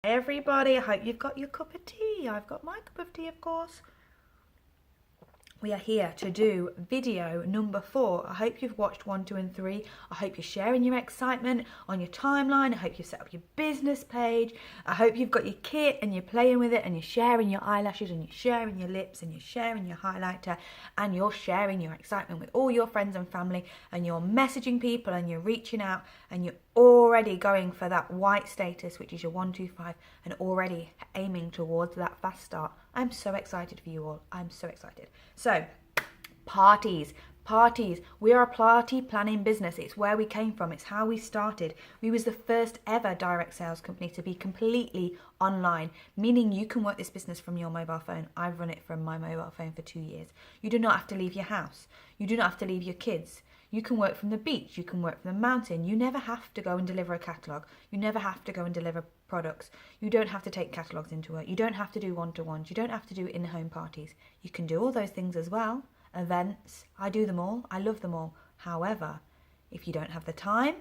Hey everybody, I hope you've got your cup of tea. I've got my cup of tea, of course. We are here to do video number 4. I hope you've watched 1, 2 and 3. I hope you're sharing your excitement on your timeline. I hope you've set up your business page. I hope you've got your kit and you're playing with it and you're sharing your eyelashes and you're sharing your lips and you're sharing your highlighter and you're sharing your excitement with all your friends and family and you're messaging people and you're reaching out and you're already going for that white status, which is your 125, and already aiming towards that fast start. I'm so excited for you all. I'm so excited. So, parties. We are a party planning business. It's where we came from. It's how we started. We was the first ever direct sales company to be completely online, meaning you can work this business from your mobile phone. I've run it from my mobile phone for 2 years. You do not have to leave your house. You do not have to leave your kids. You can work from the beach, you can work from the mountain. You never have to go and deliver a catalogue. You never have to go and deliver products. You don't have to take catalogues into work. You don't have to do one-to-ones. You don't have to do in-home parties. You can do all those things as well. Events, I do them all. I love them all. However, if you don't have the time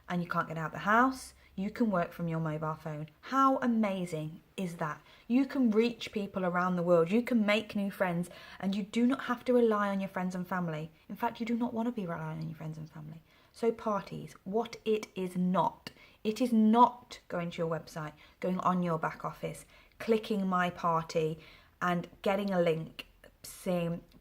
and you can't get out the house, you can work from your mobile phone. How amazing is that? You can reach people around the world. You can make new friends and you do not have to rely on your friends and family. In fact, you do not want to be relying on your friends and family. So parties, what it is not. It is not going to your website, going on your back office, clicking my party and getting a link,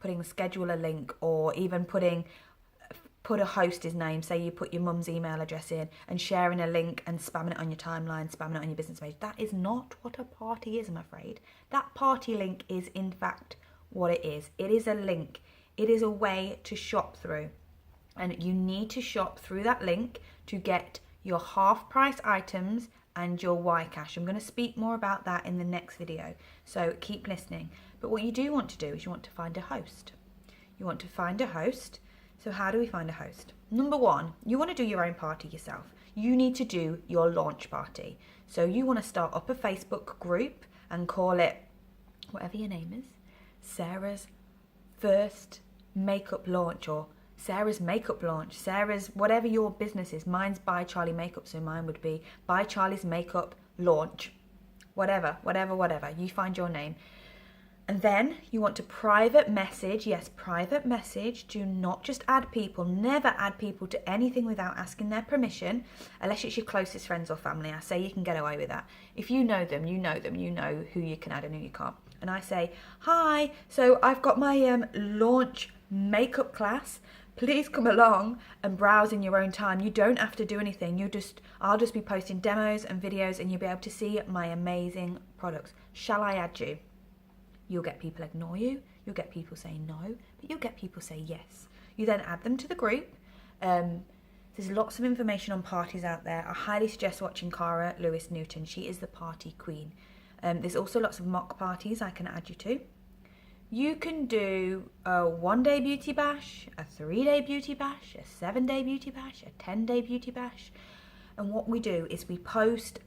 putting schedule a link or even put a host's name, say you put your mum's email address in and sharing a link and spamming it on your timeline, spamming it on your business page. That is not what a party is, I'm afraid. That party link is in fact what it is. It is a link. It is a way to shop through. And you need to shop through that link to get your half price items and your Y-Cash. I'm going to speak more about that in the next video, so keep listening. But what you do want to do is you want to find a host. You want to find a host. So how do we find a host? Number 1, you want to do your own party yourself. You need to do your launch party. So you want to start up a Facebook group and call it, whatever your name is, Sarah's first makeup launch or Sarah's makeup launch, Sarah's, whatever your business is. Mine's By Charlie Makeup, so mine would be By Charlie's Makeup Launch. Whatever. You find your name. And then you want to private message. Yes, private message. Do not just add people. Never add people to anything without asking their permission, unless it's your closest friends or family. I say you can get away with that. If you know them, you know them. You know who you can add and who you can't. And I say, hi, so I've got my launch makeup class. Please come along and browse in your own time. You don't have to do anything. I'll just be posting demos and videos and you'll be able to see my amazing products. Shall I add you? You'll get people ignore you. You'll get people say no, but you'll get people say yes. You then add them to the group. There's lots of information on parties out there. I highly suggest watching Cara Lewis Newton. She is the party queen. There's also lots of mock parties I can add you to. You can do a 1-day beauty bash, a 3-day beauty bash, a 7-day beauty bash, a 10-day beauty bash. And what we do is we post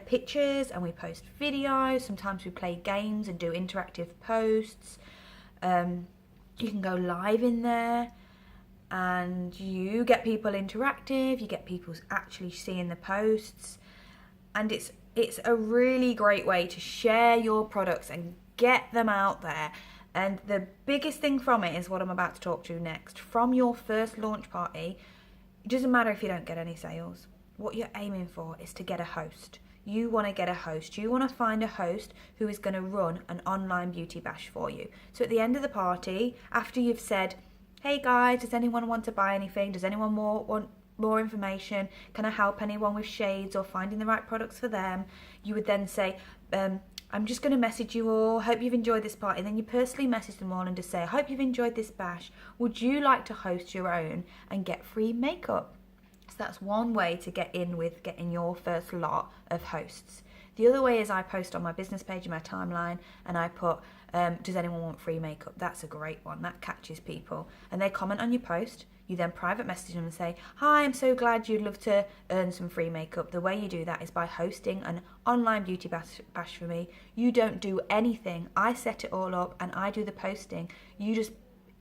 pictures and we post videos. Sometimes we play games and do interactive posts. You can go live in there and you get people interactive. You get people actually seeing the posts. And it's a really great way to share your products and get them out there. And the biggest thing from it is what I'm about to talk to next. From your first launch party, it doesn't matter if you don't get any sales. What you're aiming for is to get a host. You want to get a host. You want to find a host who is going to run an online beauty bash for you. So at the end of the party, after you've said, hey guys, does anyone want to buy anything? Does anyone want more information? Can I help anyone with shades or finding the right products for them? You would then say, I'm just going to message you all. Hope you've enjoyed this party. And then you personally message them all and just say, I hope you've enjoyed this bash. Would you like to host your own and get free makeup? So that's one way to get in with getting your first lot of hosts. The other way is I post on my business page in my timeline and I put, does anyone want free makeup? That's a great one. That catches people. And they comment on your post. You then private message them and say, hi, I'm so glad you'd love to earn some free makeup. The way you do that is by hosting an online beauty bash for me. You don't do anything. I set it all up and I do the posting. You just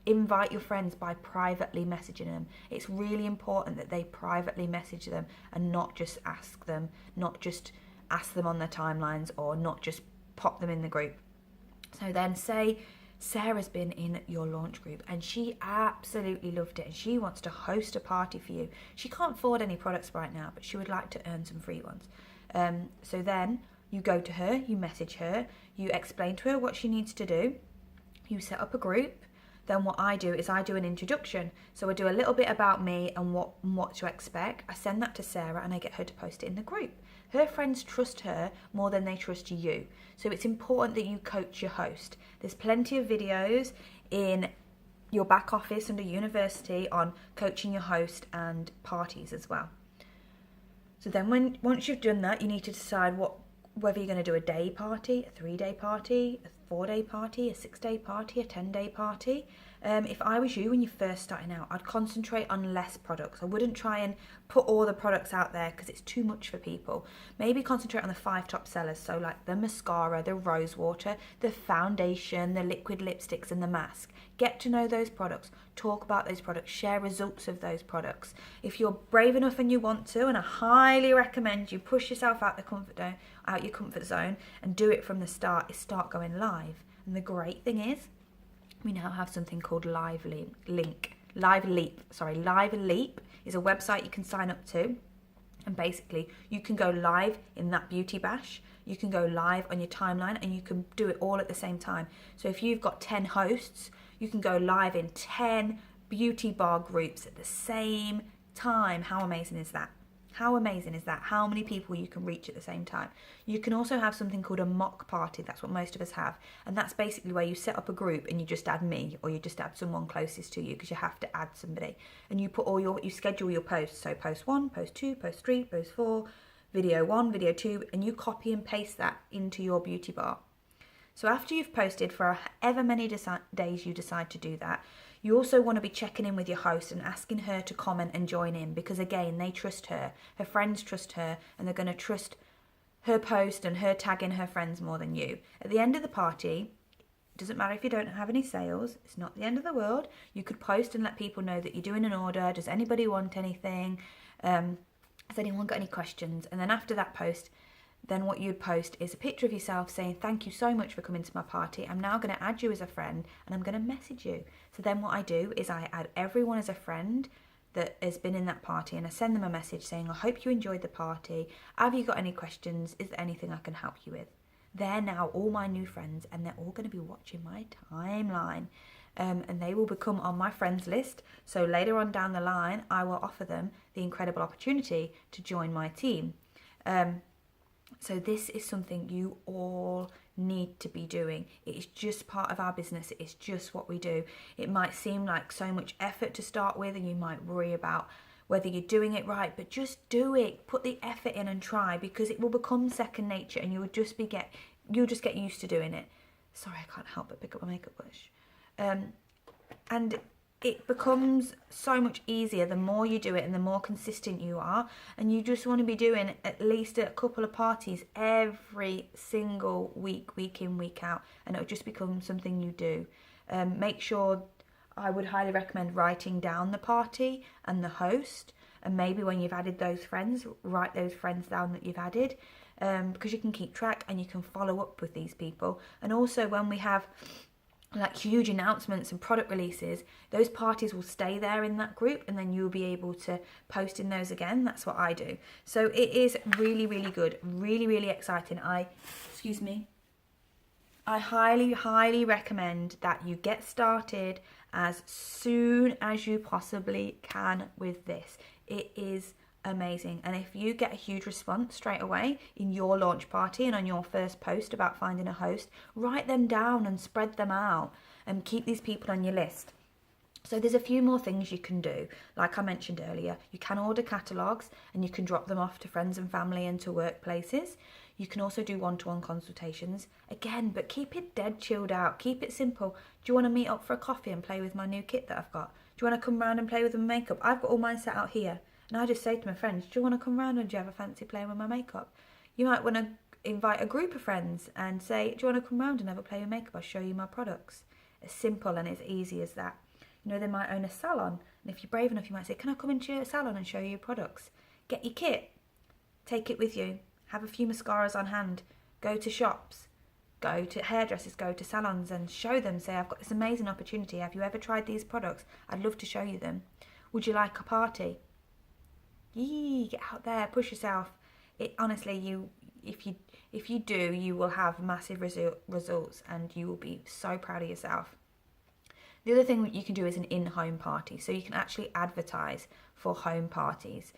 invite your friends by privately messaging them. It's really important that they privately message them and not just ask them, not just ask them on their timelines or not just pop them in the group. So then say Sarah's been in your launch group and she absolutely loved it and she wants to host a party for you. She can't afford any products right now, but she would like to earn some free ones. So then you go to her, you message her, you explain to her what she needs to do, you set up a group. Then what I do is I do an introduction. So I do a little bit about me and what to expect. I send that to Sarah and I get her to post it in the group. Her friends trust her more than they trust you. So it's important that you coach your host. There's plenty of videos in your back office under university on coaching your host and parties as well. So then once you've done that, you need to decide whether you're going to do a day party, a 3-day party, a 4-day party, a 6-day party, a 10-day party. If I was you when you're first starting out, I'd concentrate on less products. I wouldn't try and put all the products out there because it's too much for people. Maybe concentrate on the 5 top sellers. So like the mascara, the rose water, the foundation, the liquid lipsticks and the mask. Get to know those products. Talk about those products. Share results of those products. If you're brave enough and you want to, and I highly recommend you push yourself out your comfort zone and do it from the start, is start going live. And the great thing is, we now have something called Live Leap. Live Leap is a website you can sign up to, and basically you can go live in that beauty bash, you can go live on your timeline, and you can do it all at the same time. So if you've got 10 hosts, you can go live in 10 beauty bar groups at the same time. How amazing is that? How amazing is that? How many people you can reach at the same time. You can also have something called a mock party. That's what most of us have. And that's basically where you set up a group and you just add me, or you just add someone closest to you, because you have to add somebody. And you put you schedule your posts. So post 1, post 2, post 3, post 4, video 1, video 2, and you copy and paste that into your beauty bar. So after you've posted for however many days you decide to do that, you also want to be checking in with your host and asking her to comment and join in, because again, they trust her friends trust her, and they're going to trust her post and her tagging her friends more than you. At the end of the party, it doesn't matter if you don't have any sales, it's not the end of the world. You could post and let people know that you're doing an order. Does anybody want anything? Has anyone got any questions? And then after that post, then what you'd post is a picture of yourself saying, thank you so much for coming to my party. I'm now going to add you as a friend and I'm going to message you. So then what I do is I add everyone as a friend that has been in that party, and I send them a message saying, I hope you enjoyed the party. Have you got any questions? Is there anything I can help you with? They're now all my new friends, and they're all going to be watching my timeline. And they will become on my friends list. So later on down the line, I will offer them the incredible opportunity to join my team. So this is something you all need to be doing. It is just part of our business. It is just what we do. It might seem like so much effort to start with, and you might worry about whether you're doing it right, but just do it. Put the effort in and try, because it will become second nature, and you'll just get used to doing it. Sorry, I can't help but pick up my makeup brush. And it becomes so much easier the more you do it and the more consistent you are, and you just want to be doing at least a couple of parties every single week in, week out, and it'll just become something you do. Make sure, I would highly recommend writing down the party and the host, and maybe when you've added those friends, write those friends down that you've added, because you can keep track and you can follow up with these people. And also when we have like huge announcements and product releases, those parties will stay there in that group, and then you'll be able to post in those again. That's what I do. So it is really, really good, really, really exciting. I highly recommend that you get started as soon as you possibly can with this. It is amazing. And if you get a huge response straight away in your launch party and on your first post about finding a host, write them down and spread them out and keep these people on your list. So there's a few more things you can do. Like I mentioned earlier, you can order catalogues and you can drop them off to friends and family and to workplaces. You can also do one-to-one consultations. Again, but keep it dead chilled out. Keep it simple. Do you want to meet up for a coffee and play with my new kit that I've got? Do you want to come round and play with my makeup? I've got all mine set out here. And I just say to my friends, do you want to come round and do you have a fancy playing with my makeup? You might want to invite a group of friends and say, do you want to come round and have a play with makeup? I'll show you my products. As simple and as easy as that. You know, they might own a salon. And if you're brave enough, you might say, can I come into your salon and show you your products? Get your kit. Take it with you. have a few mascaras on hand, go to shops, go to hairdressers, go to salons and show them, say, I've got this amazing opportunity. Have you ever tried these products? I'd love to show you them. Would you like a party? Yee, get out there, push yourself. It honestly, if you do, you will have massive results and you will be so proud of yourself. The other thing that you can do is an in-home party. So you can actually advertise for home parties.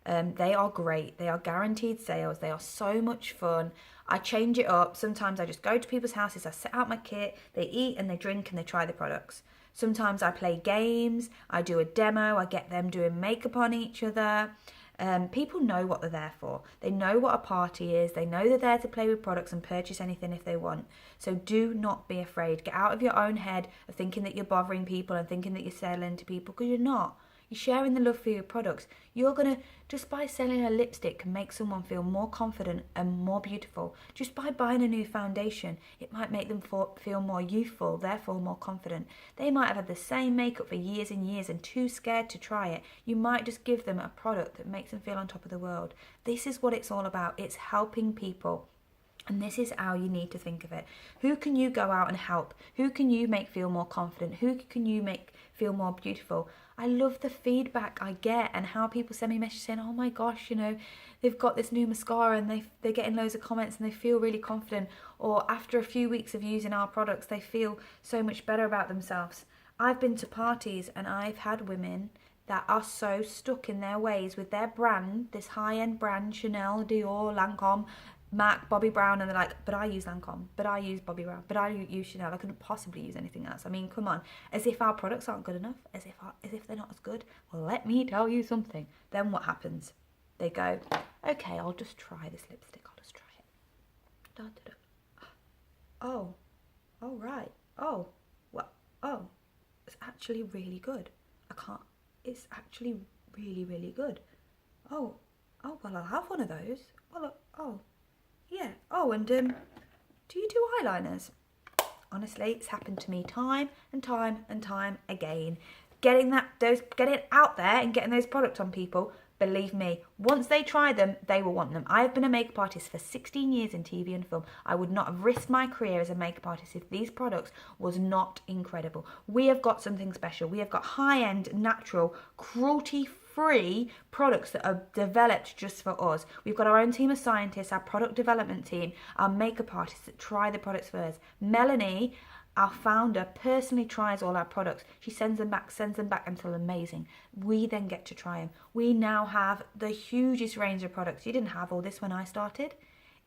They are great. They are guaranteed sales. They are so much fun. I change it up. Sometimes I just go to people's houses. I set out my kit. They eat and they drink and they try the products. Sometimes I play games. I do a demo. I get them doing makeup on each other. People know what they're there for. They know what a party is. They know they're there to play with products and purchase anything if they want. So do not be afraid. Get out of your own head of thinking that you're bothering people and thinking that you're selling to people, because you're not. You're sharing the love for your products. You're going to, just by selling a lipstick, can make someone feel more confident and more beautiful. Just by buying a new foundation, it might make them feel more youthful, therefore more confident. They might have had the same makeup for years and years and too scared to try it. You might just give them a product that makes them feel on top of the world. This is what it's all about. It's helping people. And this is how you need to think of it. Who can you go out and help? Who can you make feel more confident? Who can you make feel more beautiful? I love the feedback I get and how people send me messages saying, oh my gosh, you know, they've got this new mascara and they're getting loads of comments and they feel really confident. Or after a few weeks of using our products, they feel so much better about themselves. I've been to parties and I've had women that are so stuck in their ways with their brand, this high-end brand, Chanel, Dior, Lancome, MAC, Bobbi Brown, and they're like, but I use Lancome, but I use Bobbi Brown, but I use Chanel. I couldn't possibly use anything else. I mean, come on. As if our products aren't good enough, as if they're not as good. Well, let me tell you something. Then what happens? They go, okay, I'll just try this lipstick. I'll just try it. Da, da, da. Oh, right. Oh, well, oh, it's actually really good. It's actually really, really good. Oh, well, I'll have one of those. Well, oh. Yeah. Oh, and do you do eyeliners? Honestly, it's happened to me time and time and time again. Getting it out there and getting those products on people, believe me, once they try them, they will want them. I have been a makeup artist for 16 years in TV and film. I would not have risked my career as a makeup artist if these products was not incredible. We have got something special. We have got high-end, natural, cruelty-free products that are developed just for us. We've got our own team of scientists, our product development team, our makeup artists that try the products first. Melanie, our founder, personally tries all our products. She sends them back until amazing. We then get to try them. We now have the hugest range of products. You didn't have all this when I started.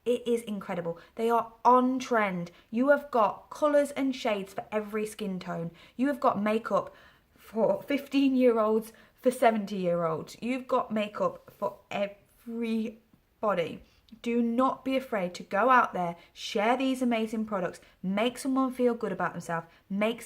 It is incredible. They are on trend. You have got colours and shades for every skin tone. You have got makeup for 15-year-olds, for 70-year-olds. You've got makeup for everybody. Do not be afraid to go out there, share these amazing products, make someone feel good about themselves, make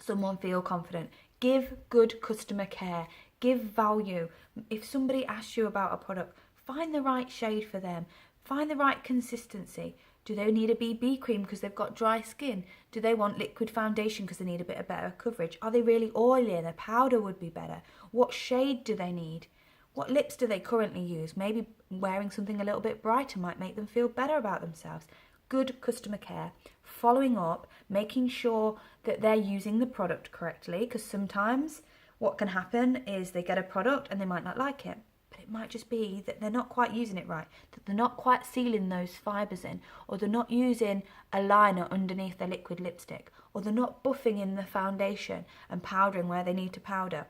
someone feel confident. Give good customer care, give value. If somebody asks you about a product, find the right shade for them, find the right consistency. Do they need a BB cream because they've got dry skin? Do they want liquid foundation because they need a bit of better coverage? Are they really oily and a powder would be better? What shade do they need? What lips do they currently use? Maybe wearing something a little bit brighter might make them feel better about themselves. Good customer care, following up, making sure that they're using the product correctly, because sometimes what can happen is they get a product and they might not like it. But it might just be that they're not quite using it right, that they're not quite sealing those fibres in, or they're not using a liner underneath their liquid lipstick, or they're not buffing in the foundation and powdering where they need to powder.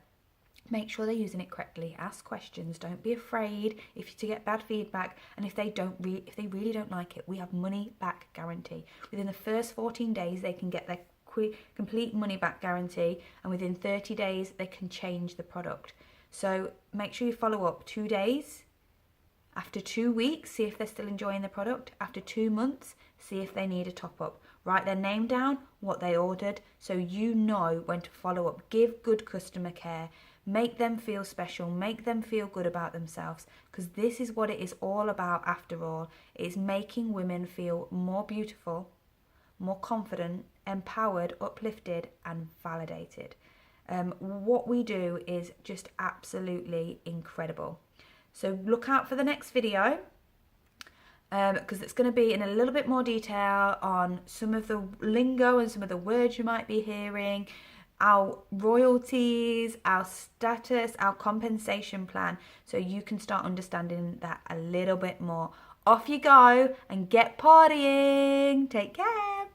Make sure they're using it correctly. Ask questions. Don't be afraid to get bad feedback. And if they really don't like it, we have money back guarantee. Within the first 14 days, they can get their complete money back guarantee, and within 30 days, they can change the product. So make sure you follow up 2 days. After 2 weeks, see if they're still enjoying the product. After 2 months, see if they need a top up. Write their name down, what they ordered, so you know when to follow up. Give good customer care. Make them feel special, make them feel good about themselves, because this is what it is all about after all. It is making women feel more beautiful, more confident, empowered, uplifted and validated. What we do is just absolutely incredible. So look out for the next video. because it's going to be in a little bit more detail on some of the lingo and some of the words you might be hearing, our royalties, our status, our compensation plan, so you can start understanding that a little bit more. Off you go and get partying. Take care.